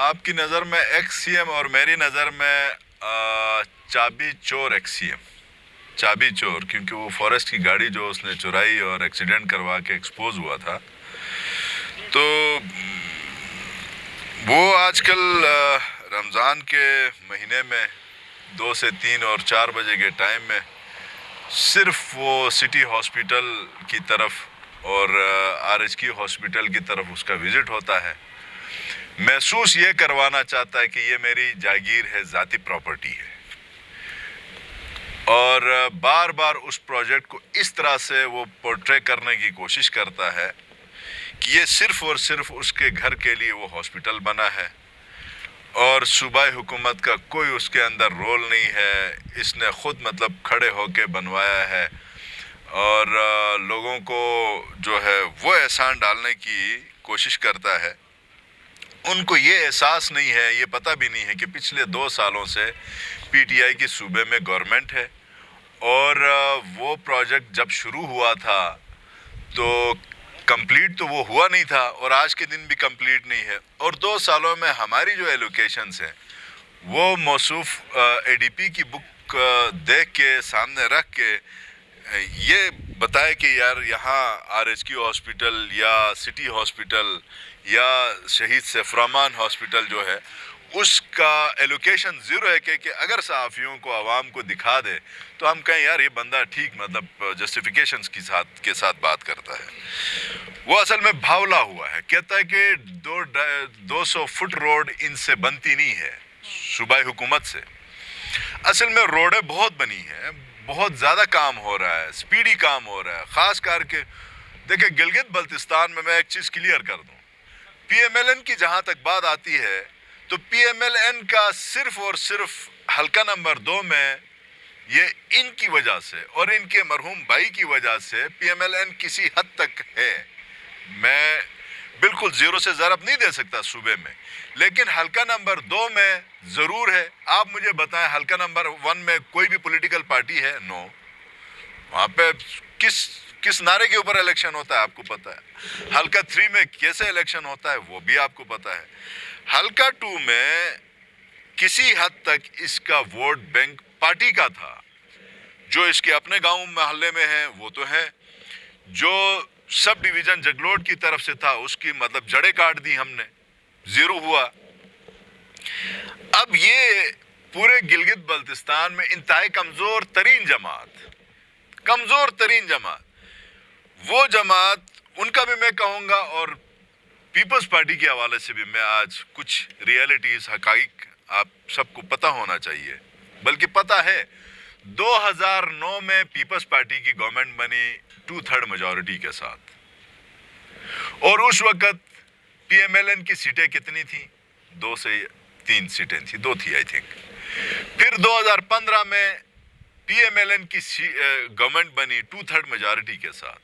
آپ کی نظر میں ایکس سی ایم اور میری نظر میں چابی چور ایکس سی ایم، چابی چور، کیونکہ وہ فارسٹ کی گاڑی جو اس نے چرائی اور ایکسیڈنٹ کروا کے ایکسپوز ہوا تھا، تو وہ آج کل رمضان کے مہینے میں 2 سے 3 اور 4 بجے کے ٹائم میں صرف وہ سٹی ہاسپٹل کی طرف اور آر ایچ کی ہاسپٹل کی طرف اس کا وزٹ ہوتا ہے، محسوس یہ کروانا چاہتا ہے کہ یہ میری جاگیر ہے، ذاتی پراپرٹی ہے، اور بار بار اس پروجیکٹ کو اس طرح سے وہ پورٹرے کرنے کی کوشش کرتا ہے کہ یہ صرف اور صرف اس کے گھر کے لیے وہ ہاسپٹل بنا ہے اور صوبائی حکومت کا کوئی اس کے اندر رول نہیں ہے، اس نے خود کھڑے ہو کے بنوایا ہے، اور لوگوں کو جو ہے وہ احسان ڈالنے کی کوشش کرتا ہے۔ ان کو یہ احساس نہیں ہے، یہ پتہ بھی نہیں ہے کہ پچھلے 2 سالوں سے پی ٹی آئی کی صوبے میں گورنمنٹ ہے، اور وہ پروجیکٹ جب شروع ہوا تھا تو کمپلیٹ تو وہ ہوا نہیں تھا، اور آج کے دن بھی کمپلیٹ نہیں ہے، اور 2 سالوں میں ہماری جو ایلوکیشنز ہیں وہ موصوف اے ڈی پی کی بک دیکھ کے سامنے رکھ کے یہ بتائے کہ یار یہاں آر ایچ کیو ہاسپٹل یا سٹی ہاسپٹل یا شہید سیف الرحمان ہاسپٹل جو ہے اس کا ایلوکیشن 0 ہے، کہ اگر صحافیوں کو عوام کو دکھا دے تو ہم کہیں یار یہ بندہ ٹھیک جسٹیفیکیشنز کے ساتھ بات کرتا ہے۔ وہ اصل میں بھاولا ہوا ہے، کہتا ہے کہ 200 فٹ روڈ ان سے بنتی نہیں ہے صوبائی حکومت سے۔ اصل میں روڈیں بہت بنی ہیں، بہت زیادہ کام ہو رہا ہے، سپیڈی کام ہو رہا ہے، خاص کر کے دیکھیں گلگت بلتستان میں ایک چیز کلیئر کر دوں، پی ایم ایل این کی جہاں تک بات آتی ہے تو پی ایم ایل این کا صرف اور صرف حلقہ نمبر 2 میں یہ ان کی وجہ سے اور ان کے مرحوم بھائی کی وجہ سے پی ایم ایل این کسی حد تک ہے، میں بالکل 0 سے ضرب نہیں دے سکتا صوبے میں، لیکن حلقہ نمبر 2 میں ضرور ہے۔ آپ مجھے بتائیں حلقہ نمبر 1 میں کوئی بھی پولیٹیکل پارٹی ہے؟ نو۔ وہاں پہ کس نعرے کے اوپر الیکشن ہوتا ہے آپ کو پتا ہے، حلقہ 3 میں کیسے الیکشن ہوتا ہے وہ بھی آپ کو پتا ہے، حلقہ 2 میں کسی حد تک اس کا ووٹ بینک پارٹی کا تھا، جو اس کے اپنے گاؤں محلے میں ہیں وہ تو ہیں، جو سب ڈیویژن جگلوٹ کی طرف سے تھا اس کی جڑیں کاٹ دی ہم نے، 0 ہوا۔ اب یہ پورے گلگت بلتستان میں انتہائی کمزور ترین جماعت، وہ جماعت، ان کا بھی میں کہوں گا، اور پیپلز پارٹی کے حوالے سے بھی میں آج کچھ ریئلٹیز، حقائق آپ سب کو پتہ ہونا چاہیے، بلکہ پتہ ہے۔ 2009 میں پیپلز پارٹی کی گورنمنٹ بنی 2/3 میجورٹی کے ساتھ، اور اس وقت پی ایم ایل این کی سیٹیں کتنی تھیں؟ 2 سے 3 سیٹیں تھیں، 2 تھی آئی تھنک۔ پھر 2015 میں پی ایم ایل این کی گورنمنٹ بنی 2/3 میجورٹی کے ساتھ،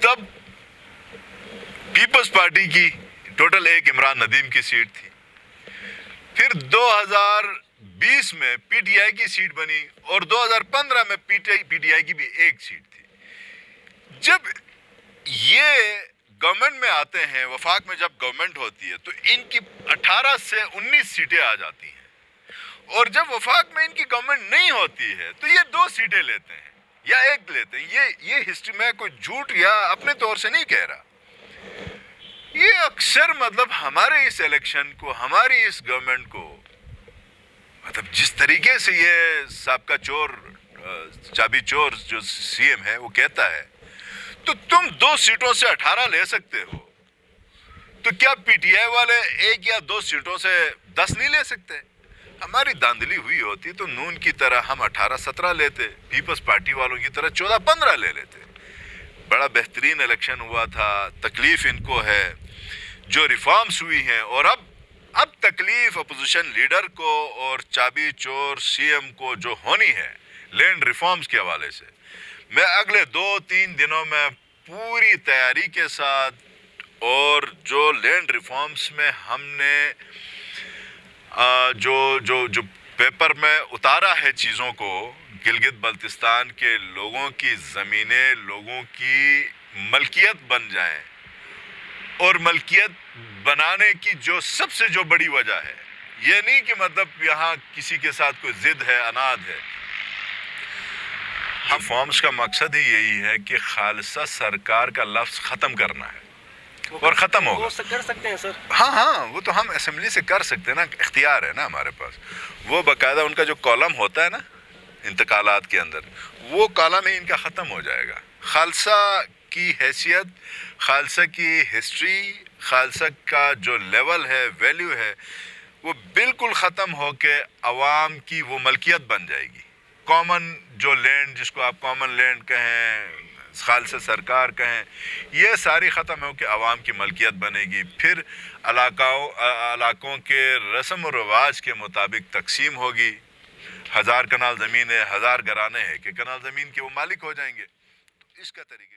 تب پیپلز پارٹی کی ٹوٹل 1 عمران ندیم کی سیٹ تھی۔ پھر 2020 میں پی ٹی آئی کی سیٹ بنی، اور 2015 میں پی ٹی آئی کی بھی 1 سیٹ تھی۔ جب یہ گورنمنٹ میں آتے ہیں، وفاق میں جب گورنمنٹ ہوتی ہے تو ان کی 18 سے 19 سیٹیں آ جاتی ہیں، اور جب وفاق میں ان کی گورنمنٹ نہیں ہوتی ہے تو یہ 2 سیٹیں لیتے ہیں یا 1 لیتے ہیں۔ یہ ہسٹری میں کوئی جھوٹ یا اپنے طور سے نہیں کہہ رہا، یہ اکثر ہمارے اس الیکشن کو، ہماری اس گورنمنٹ کو جس طریقے سے یہ سابقہ چور، چابی چور جو سی ایم ہے وہ کہتا ہے، تو تم 2 سیٹوں سے 18 لے سکتے ہو، تو کیا پی ٹی آئی والے 1 یا 2 سیٹوں سے 10 نہیں لے سکتے؟ ہماری داندلی ہوئی ہوتی تو نون کی طرح ہم 18-17 لیتے، پیپلز پارٹی والوں کی طرح 14-15 لے لیتے۔ بڑا بہترین الیکشن ہوا تھا، تکلیف ان کو ہے جو ریفارمز ہوئی ہیں، اور اب تکلیف اپوزیشن لیڈر کو اور چابی چور سی ایم کو جو ہونی ہے لینڈ ریفارمز کے حوالے سے، میں اگلے 2-3 دنوں میں پوری تیاری کے ساتھ، اور جو لینڈ ریفارمز میں ہم نے جو پیپر میں اتارا ہے چیزوں کو، گلگت بلتستان کے لوگوں کی زمینیں لوگوں کی ملکیت بن جائیں، اور ملکیت بنانے کی جو سب سے جو بڑی وجہ ہے، یہ نہیں کہ مطلب یہاں کسی کے ساتھ کوئی ضد ہے، اناد ہے. ہم فارمز کا مقصد ہی یہی ہے کہ خالصہ سرکار کا لفظ ختم کرنا ہے اور ختم ہوگا. وہ کر سکتے ہیں سر؟ ہاں وہ تو ہم اسمبلی سے کر سکتے ہیں نا، اختیار ہے نا ہمارے پاس. وہ باقاعدہ ان کا جو کالم ہوتا ہے نا انتقالات کے اندر، وہ کالم ہی ان کا ختم ہو جائے گا. خالصہ کی حیثیت، خالصہ کی ہسٹری، خالصہ کا جو لیول ہے، ویلیو ہے، وہ بالکل ختم ہو کے عوام کی وہ ملکیت بن جائے گی. کامن جو لینڈ، جس کو آپ کامن لینڈ کہیں، خالصہ سرکار کہیں، یہ ساری ختم ہو کے عوام کی ملکیت بنے گی. پھر علاقوں کے رسم و رواج کے مطابق تقسیم ہوگی. 1000 کنال زمین ہے، 1000 گھرانے ہیں کہ کنال زمین کے وہ مالک ہو جائیں گے. تو اس کا طریقہ